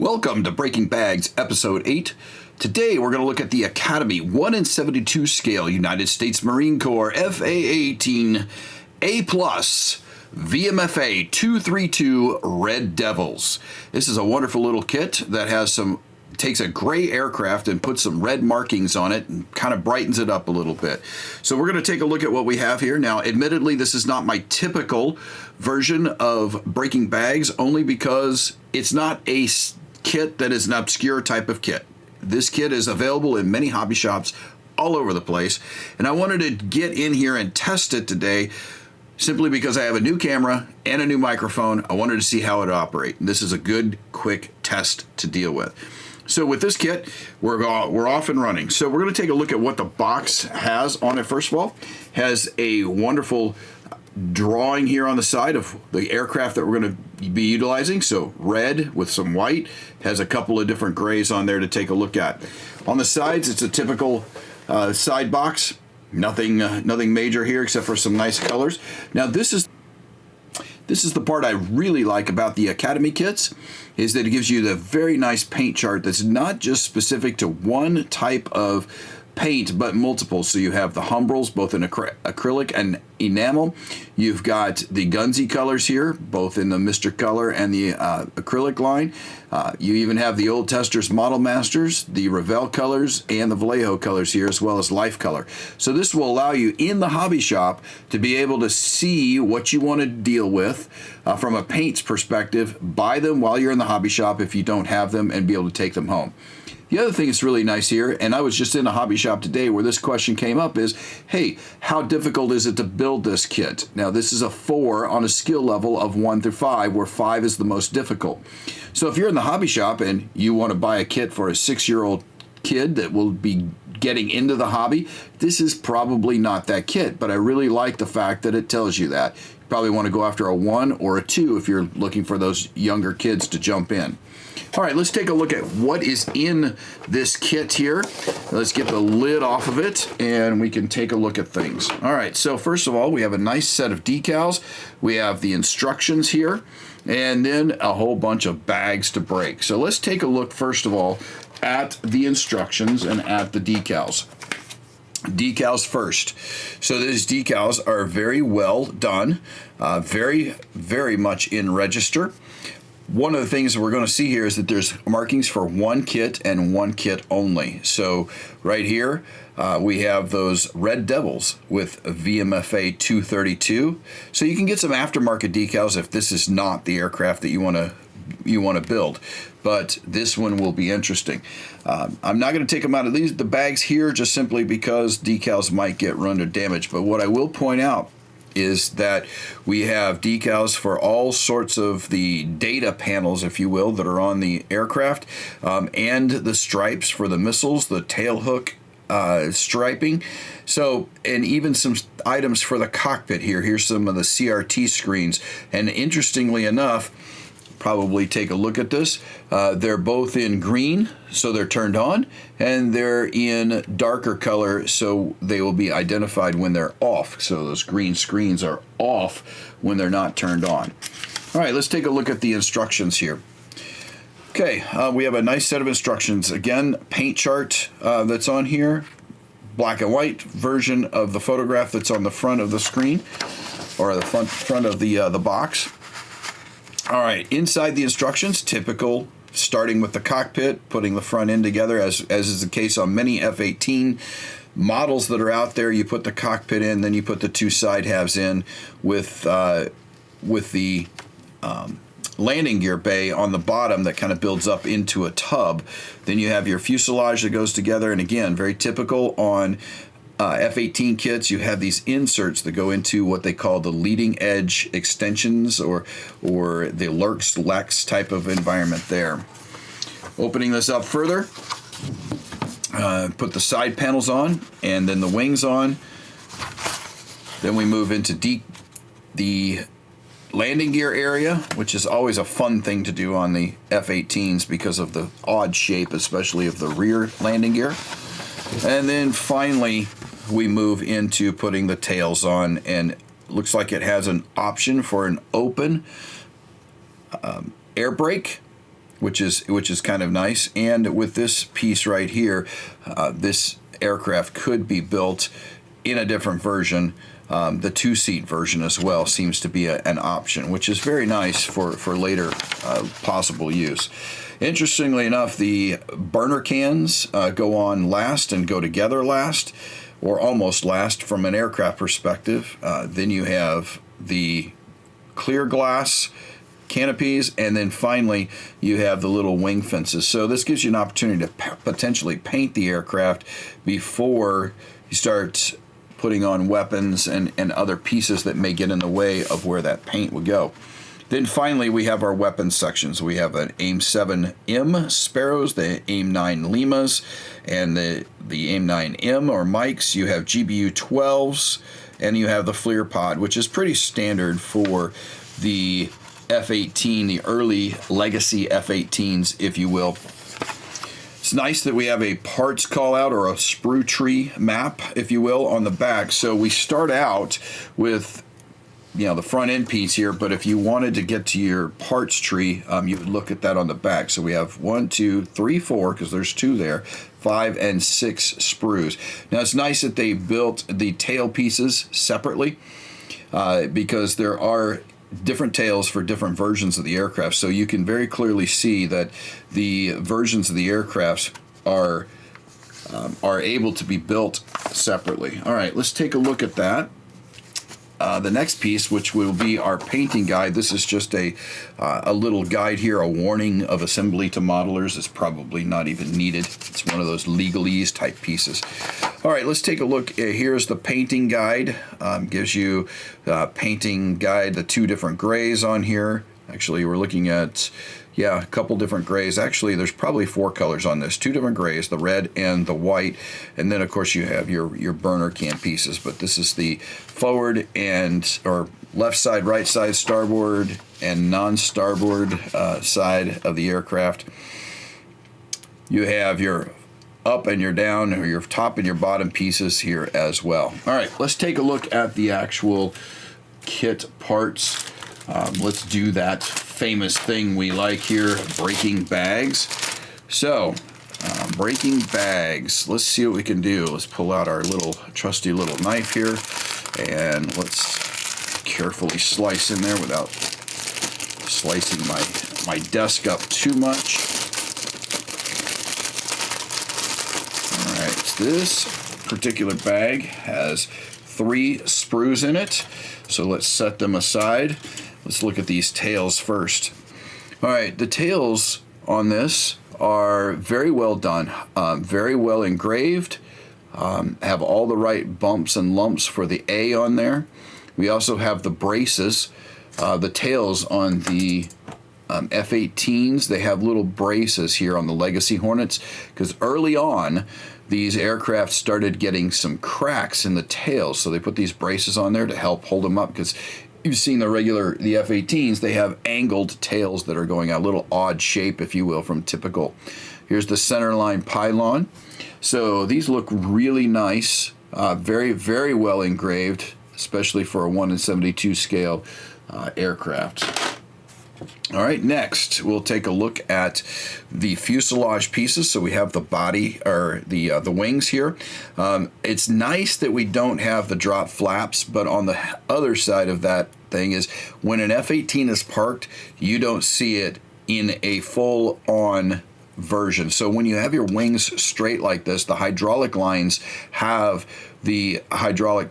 Welcome to Breaking Bags, Episode 8. Today we're going to look at the Academy 1 in 72 scale United States Marine Corps FA-18A VMFA-232 Red Devils. This is a wonderful little kit that has takes a gray aircraft and puts some red markings on it and kind of brightens it up a little bit. So we're going to take a look at what we have here. Now, admittedly, this is not my typical version of Breaking Bags, only because it's not a kit that is an obscure type of kit. This kit is available in many hobby shops all over the place, and I wanted to get in here and test it today simply because I have a new camera and a new microphone. I wanted to see how it operates. This is a good, quick test to deal with. So with this kit, we're off and running. So we're going to take a look at what the box has on it. First of all, has a wonderful drawing here on the side of the aircraft that we're going to be utilizing. So red with some white, has a couple of different grays on there to take a look at. On the sides, it's a typical side box. Nothing major here except for some nice colors. Now this is the part I really like about the Academy kits, is that it gives you the very nice paint chart that's not just specific to one type of paint, but multiple. So you have the Humbrals, both in acrylic and enamel. You've got the Gunsy colors here, both in the Mr. Color and the acrylic line. You even have the Old Testers Model Masters, the Revell colors, and the Vallejo colors here, as well as Life Color. So this will allow you in the hobby shop to be able to see what you want to deal with from a paints perspective, buy them while you're in the hobby shop if you don't have them, and be able to take them home. The other thing that's really nice here, and I was just in a hobby shop today where this question came up, is, hey, how difficult is it to build this kit? Now, this is a 4 on a skill level of 1 through 5, where 5 is the most difficult. So if you're in the hobby shop and you want to buy a kit for a 6-year-old kid that will be getting into the hobby, this is probably not that kit, but I really like the fact that it tells you that. You probably want to go after a 1 or a 2 if you're looking for those younger kids to jump in. All right, let's take a look at what is in this kit here. Let's get the lid off of it and we can take a look at things. All right, so first of all, we have a nice set of decals. We have the instructions here, and then a whole bunch of bags to break. So let's take a look first of all at the instructions and at the decals. Decals first. So these decals are very well done, very, very much in register. One of the things that we're going to see here is that there's markings for one kit and one kit only. So right here, we have those Red Devils with VMFA-232. So you can get some aftermarket decals if this is not the aircraft that you want to build. But this one will be interesting. I'm not going to take them out of the bags here just simply because decals might get run or damaged. But what I will point out is that we have decals for all sorts of the data panels, if you will, that are on the aircraft, and the stripes for the missiles, the tail hook striping. So, and even some items for the cockpit here. Here's some of the CRT screens. And interestingly enough, probably take a look at this. They're both in green, so they're turned on, and they're in darker color, so they will be identified when they're off. So those green screens are off when they're not turned on. All right, let's take a look at the instructions here. Okay, we have a nice set of instructions. Again, paint chart that's on here, black and white version of the photograph that's on the front of the screen, or the front of the box. All right, inside the instructions, typical, starting with the cockpit, putting the front end together, as is the case on many F-18 models that are out there. You put the cockpit in, then you put the 2 side halves in with the landing gear bay on the bottom that kind of builds up into a tub. Then you have your fuselage that goes together, and again, very typical on F-18 kits, you have these inserts that go into what they call the leading edge extensions, or the Lurks Lex type of environment there. Opening this up further, put the side panels on and then the wings on. Then we move into the landing gear area, which is always a fun thing to do on the F-18s because of the odd shape, especially of the rear landing gear. And then finally, we move into putting the tails on, and looks like it has an option for an open air brake which is kind of nice. And with this piece right here, this aircraft could be built in a different version. The two-seat version as well seems to be an option, which is very nice for later possible use. Interestingly enough, the burner cans go on last and go together last, or almost last from an aircraft perspective. Then you have the clear glass canopies, and then finally you have the little wing fences. So this gives you an opportunity to potentially paint the aircraft before you start putting on weapons and other pieces that may get in the way of where that paint would go. Then finally we have our weapons sections. We have an AIM-7M Sparrows, the AIM-9 Limas, and the AIM-9M or Mikes. You have GBU-12s, and you have the FLIR pod, which is pretty standard for the F-18, the early legacy F-18s, if you will. It's nice that we have a parts call out, or a sprue tree map, if you will, on the back. So we start out with, you know, the front end piece here, but if you wanted to get to your parts tree, you would look at that on the back. So we have 1, 2, 3, 4, because there's 2 there, 5 and 6 sprues. Now it's nice that they built the tail pieces separately, because there are different tails for different versions of the aircraft. So you can very clearly see that the versions of the aircrafts are able to be built separately. All right, let's take a look at that. The next piece, which will be our painting guide. This is just a little guide here, a warning of assembly to modelers. It's probably not even needed. It's one of those legalese type pieces. All right, let's take a look. Here's the painting guide. Gives you painting guide, the 2 different grays on here. Actually, we're looking at, yeah, a couple different grays. Actually, there's probably 4 colors on this. 2 different grays, the red and the white. And then, of course, you have your burner can pieces. But this is the forward or left side, right side, starboard, and non-starboard side of the aircraft. You have your up and your down, or your top and your bottom pieces here as well. All right, let's take a look at the actual kit parts. Let's do that famous thing we like here, breaking bags. So, breaking bags. Let's see what we can do. Let's pull out our little trusty little knife here, and let's carefully slice in there without slicing my desk up too much. All right, this particular bag has 3 sprues in it, so let's set them aside. Let's look at these tails first. All right, the tails on this are very well done, very well engraved, have all the right bumps and lumps for the A on there. We also have the braces. The tails on the F-18s, they have little braces here on the Legacy Hornets, because early on, these aircraft started getting some cracks in the tails, so they put these braces on there to help hold them up, because you've seen the F-18s, they have angled tails that are going out, a little odd shape, if you will, from typical. Here's the centerline pylon. So these look really nice, very, very well engraved, especially for a 1/72 scale aircraft. All right, next we'll take a look at the fuselage pieces. So we have the body, or the wings here. It's nice that we don't have the drop flaps, but on the other side of that thing is when an F-18 is parked, you don't see it in a full-on version. So when you have your wings straight like this, the hydraulic lines have the hydraulic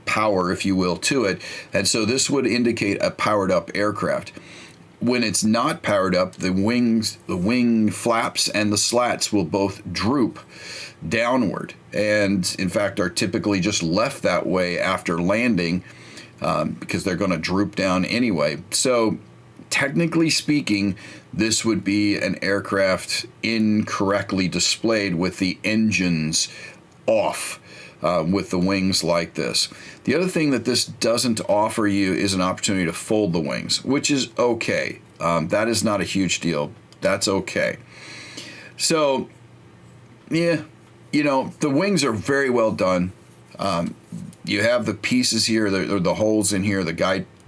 power, if you will, to it, and so this would indicate a powered-up aircraft. When it's not powered up, the wing flaps and the slats will both droop downward, and in fact are typically just left that way after landing, because they're going to droop down anyway. So technically speaking, this would be an aircraft incorrectly displayed with the engines off, with the wings like this. The other thing that this doesn't offer you is an opportunity to fold the wings, which is okay. That is not a huge deal. That's okay. So, yeah, you know, the wings are very well done. You have the pieces here, the holes in here, the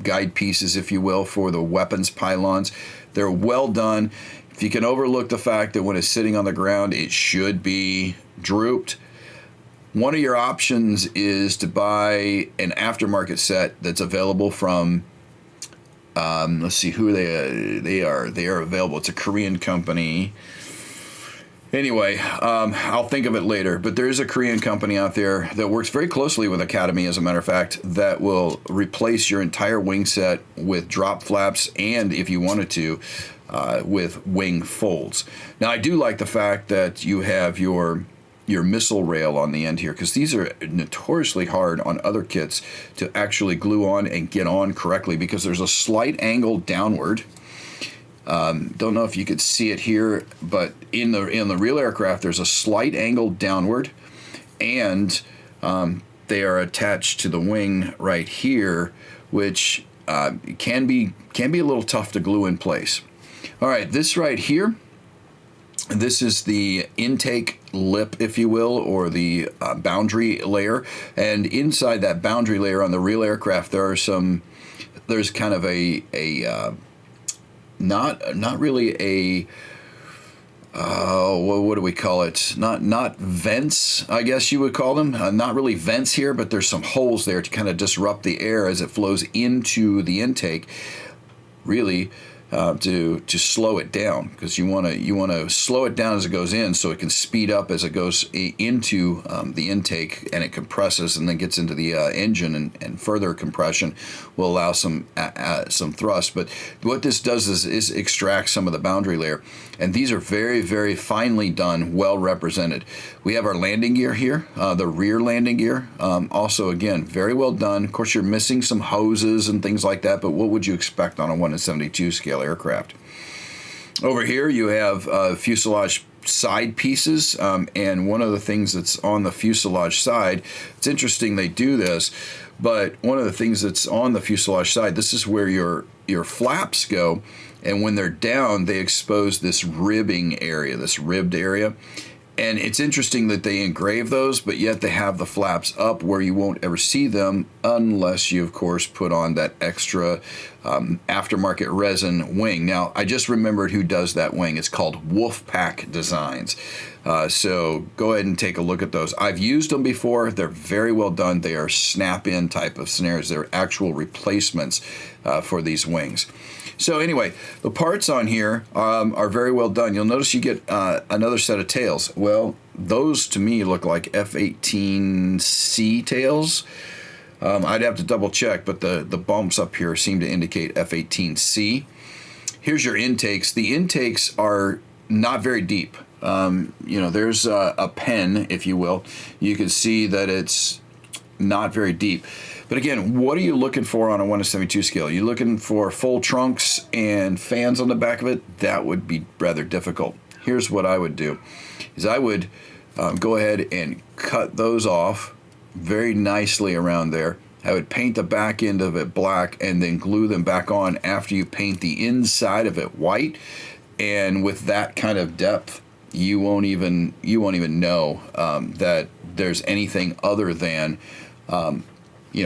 guide pieces, if you will, for the weapons pylons. They're well done. If you can overlook the fact that when it's sitting on the ground, it should be drooped, one of your options is to buy an aftermarket set that's available from, let's see who they are available. It's a Korean company. Anyway, I'll think of it later, but there is a Korean company out there that works very closely with Academy, as a matter of fact, that will replace your entire wing set with drop flaps and, if you wanted to, with wing folds. Now, I do like the fact that you have your missile rail on the end here, because these are notoriously hard on other kits to actually glue on and get on correctly, because there's a slight angle downward. Don't know if you could see it here, but in the real aircraft, there's a slight angle downward, and they are attached to the wing right here, which can be a little tough to glue in place. All right, this right here, this is the intake lip, if you will, or the boundary layer, and inside that boundary layer on the real aircraft, there's kind of a not really a what do we call it? Not vents, I guess you would call them. Not really vents here, but there's some holes there to kind of disrupt the air as it flows into the intake. Really, to slow it down, because you want to slow it down as it goes in, so it can speed up as it goes into the intake, and it compresses and then gets into the engine, and further compression will allow some thrust. But what this does is extract some of the boundary layer, and these are very, very finely done, well represented. We have our landing gear here, the rear landing gear, also again very well done. Of course, you're missing some hoses and things like that, but what would you expect on a 1/72 scale aircraft? Over here you have fuselage side pieces, and one of the things that's on the fuselage side, it's interesting they do this, but one of the things that's on the fuselage side, this is where your flaps go, and when they're down, they expose this ribbing area, this ribbed area. And it's interesting that they engrave those, but yet they have the flaps up where you won't ever see them unless you, of course, put on that extra aftermarket resin wing. Now, I just remembered who does that wing. It's called Wolfpack Designs. So go ahead and take a look at those. I've used them before. They're very well done. They are snap-in type of scenarios. They're actual replacements for these wings. So anyway, the parts on here are very well done. You'll notice you get another set of tails. Well, those to me look like F-18C tails. I'd have to double check, but the bumps up here seem to indicate F-18C. Here's your intakes. The intakes are not very deep. There's a pen, if you will. You can see that it's not very deep. But again, what are you looking for on a 1/72 scale? You're looking for full trunks and fans on the back of it? That would be rather difficult. Here's what I would do, is I would go ahead and cut those off very nicely around there. I would paint the back end of it black and then glue them back on after you paint the inside of it white. And with that kind of depth, you won't even know that there's anything other than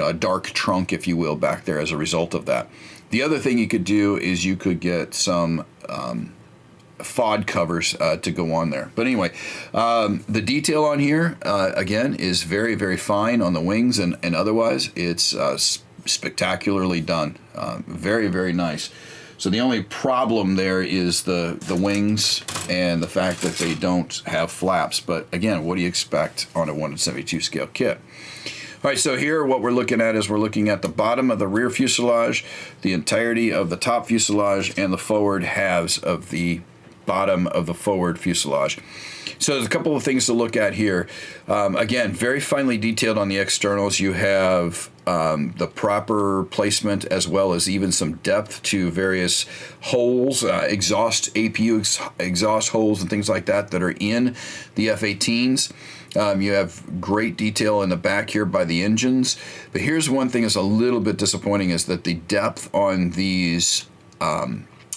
a dark trunk, if you will, back there as a result of that. The other thing you could do is you could get some FOD covers to go on there. But anyway, the detail on here, again, is very, very fine on the wings, and otherwise it's spectacularly done. Very, very nice. So the only problem there is the wings and the fact that they don't have flaps. But again, what do you expect on a 1/72 scale kit? All right, so here what we're looking at is we're looking at the bottom of the rear fuselage, the entirety of the top fuselage, and the forward halves of the bottom of the forward fuselage. So there's a couple of things to look at here. Again, very finely detailed on the externals. You have the proper placement as well as even some depth to various holes, APU exhaust holes and things like that are in the F-18s. You have great detail in the back here by the engines. But here's one thing that's a little bit disappointing, is that the depth on these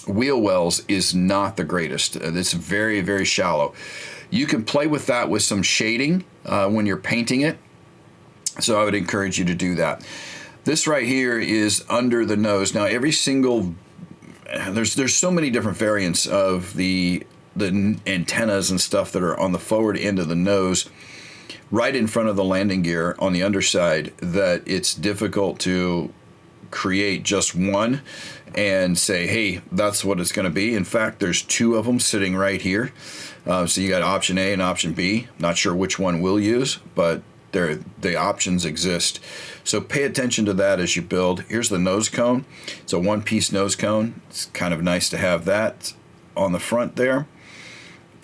wheel wells is not the greatest. It's very, very shallow. You can play with that with some shading when you're painting it. So I would encourage you to do that. This right here is under the nose. Now every single there's so many different variants of the antennas and stuff that are on the forward end of the nose, right in front of the landing gear on the underside, that it's difficult to create just one and say, hey, that's what it's going to be. In fact, there's two of them sitting right here. So you got option A and option B. Not sure which one we'll use, but the options exist. So pay attention to that as you build. Here's the nose cone. It's a one-piece nose cone. It's kind of nice to have that on the front there.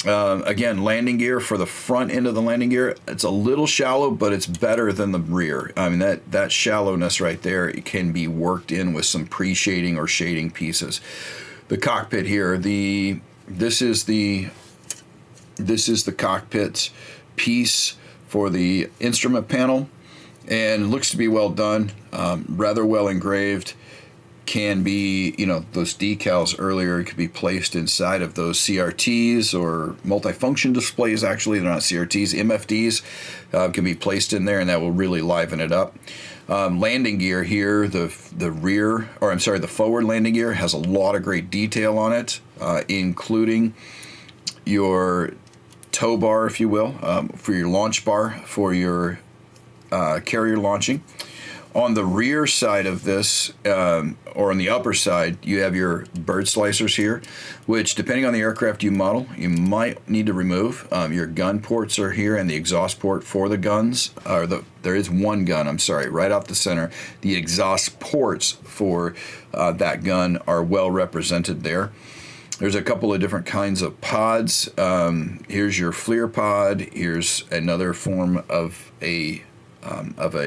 Again, landing gear for the front end of the landing gear. It's a little shallow, but it's better than the rear. I mean, that shallowness right there, it can be worked in with some pre-shading or shading pieces. The cockpit here, this is the cockpit piece for the instrument panel, and it looks to be well done, rather well engraved. Can be, you know, those decals earlier could be placed inside of those CRTs or multifunction displays. Actually, they're not CRTs, MFDs can be placed in there, and that will really liven it up. Landing gear here, the forward landing gear has a lot of great detail on it, including your tow bar, if you will, for your launch bar for your carrier launching. On the rear side of this, or on the upper side, you have your bird slicers here, which, depending on the aircraft you model, you might need to remove. Your gun ports are here, and the exhaust port for the guns, there is one gun, I'm sorry, right off the center. The exhaust ports for that gun are well represented there. There's a couple of different kinds of pods. Here's your FLIR pod. Here's another form of an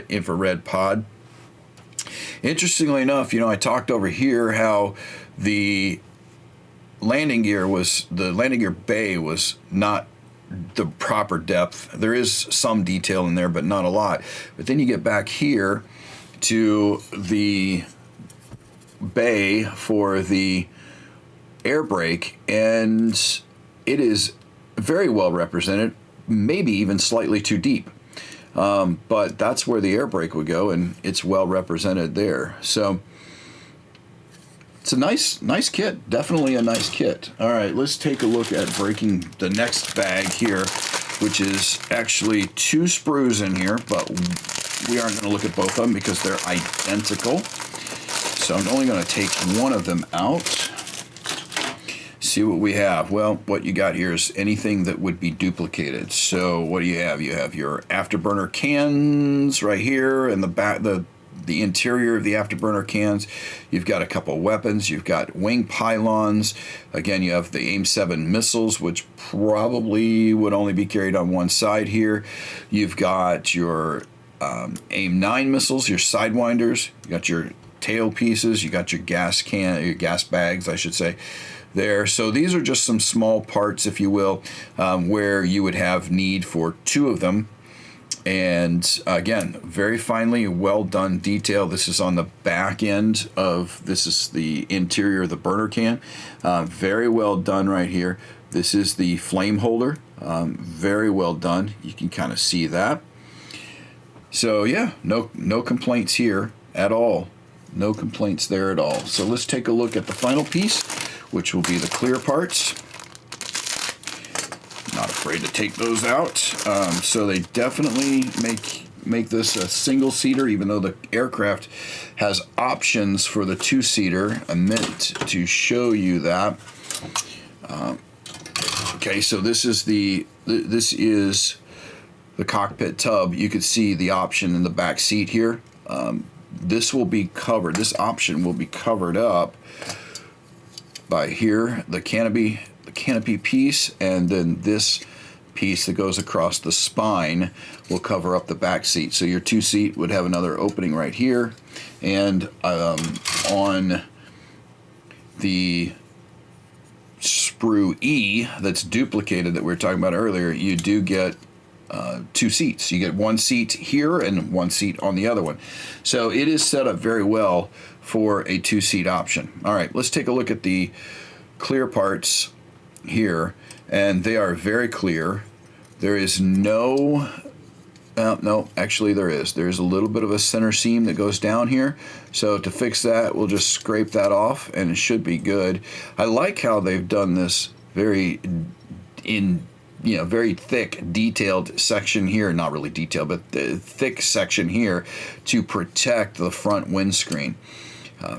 infrared pod. Interestingly enough, you know, I talked over here how the landing gear bay was not the proper depth. There is some detail in there, but not a lot. But then you get back here to the bay for the air brake, and it is very well represented, maybe even slightly too deep. But that's where the air brake would go, and it's well represented there. So it's a nice kit, definitely a nice kit. All right, let's take a look at breaking the next bag here, which is actually two sprues in here, but we aren't going to look at both of them because they're identical. So I'm only going to take one of them out. See what we have. Well, what you got here is anything that would be duplicated. So what do you have? You have your afterburner cans right here, and the back, the interior of the afterburner cans. You've got a couple weapons. You've got wing pylons. Again, you have the AIM-7 missiles, which probably would only be carried on one side here. You've got your AIM-9 missiles, your sidewinders. You got your tail pieces. You got your gas bags, I should say, there. So these are just some small parts, if you will, where you would have need for two of them. And again, very finely well done detail. This is on the back end this is the interior of the burner can. Very well done right here. This is the flame holder. Very well done. You can kind of see that. So yeah, no complaints here at all. No complaints there at all. So let's take a look at the final piece, which will be the clear parts. Not afraid to take those out. So they definitely make this a single-seater, even though the aircraft has options for the two-seater. I meant to show you that. Okay, so this is the cockpit tub. You can see the option in the back seat here. This will be covered. This option will be covered up by here, the canopy piece, and then this piece that goes across the spine will cover up the back seat. So your two seat would have another opening right here, and on the sprue E that's duplicated that we were talking about earlier, you do get two seats. You get one seat here and one seat on the other one. So it is set up very well for a two-seat option. All right, let's take a look at the clear parts here, and they are very clear. There is no No, actually there is. There's a little bit of a center seam that goes down here. So to fix that, we'll just scrape that off and it should be good. I like how they've done this very very thick, detailed section here. Not really detailed, but the thick section here to protect the front windscreen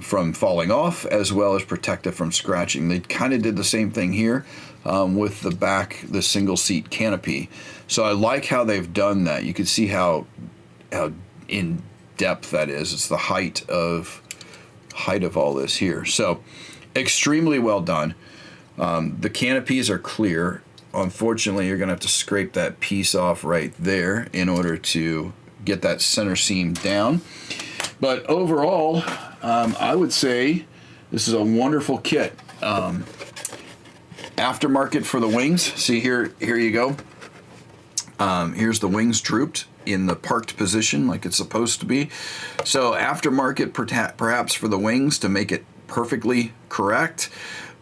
from falling off, as well as protect it from scratching. They kind of did the same thing here with the single seat canopy. So I like how they've done that. You can see how in depth that is. It's the height of all this here. So extremely well done. The canopies are clear. Unfortunately, you're going to have to scrape that piece off right there in order to get that center seam down. But overall, I would say this is a wonderful kit. Aftermarket for the wings. See here you go. Here's the wings drooped in the parked position like it's supposed to be. So aftermarket perhaps for the wings to make it perfectly correct.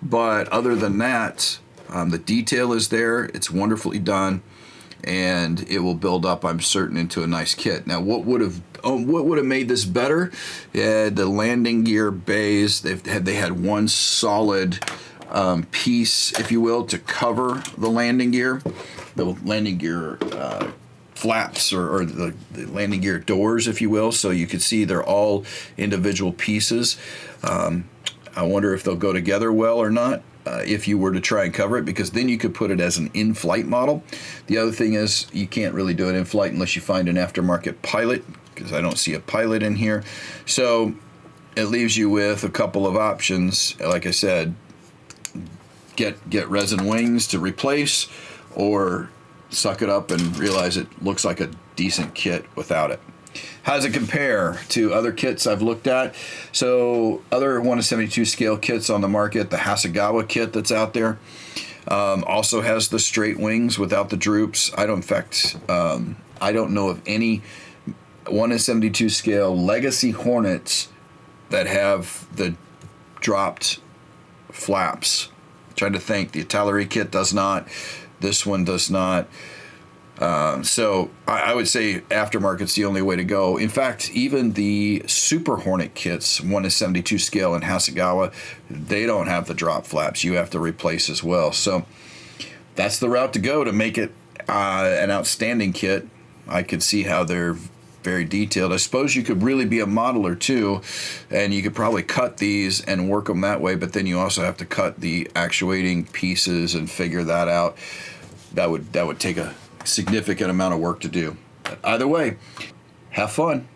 But other than that, the detail is there. It's wonderfully done, and it will build up, I'm certain, into a nice kit. Now, what would have made this better? The landing gear bays. They had one solid piece, if you will, to cover the landing gear. The landing gear flaps or the landing gear doors, if you will, so you could see they're all individual pieces. I wonder if they'll go together well or not. If you were to try and cover it, because then you could put it as an in-flight model. The other thing is you can't really do it in flight unless you find an aftermarket pilot, because I don't see a pilot in here. So it leaves you with a couple of options. Like I said, get resin wings to replace, or suck it up and realize it looks like a decent kit without it. How does it compare to other kits I've looked at? So other 1/72 scale kits on the market, the Hasegawa kit that's out there, also has the straight wings without the droops. I don't know of any 1/72 scale legacy Hornets that have the dropped flaps. I'm trying to think. The Italeri kit does not. This one does not. So I would say aftermarket's the only way to go. In fact, even the Super Hornet kits, 1/72 scale in Hasegawa, they don't have the drop flaps. You have to replace as well. So that's the route to go to make it an outstanding kit. I could see how they're very detailed. I suppose you could really be a modeler too, and you could probably cut these and work them that way, but then you also have to cut the actuating pieces and figure that out. That would take a significant amount of work to do. But either way, have fun.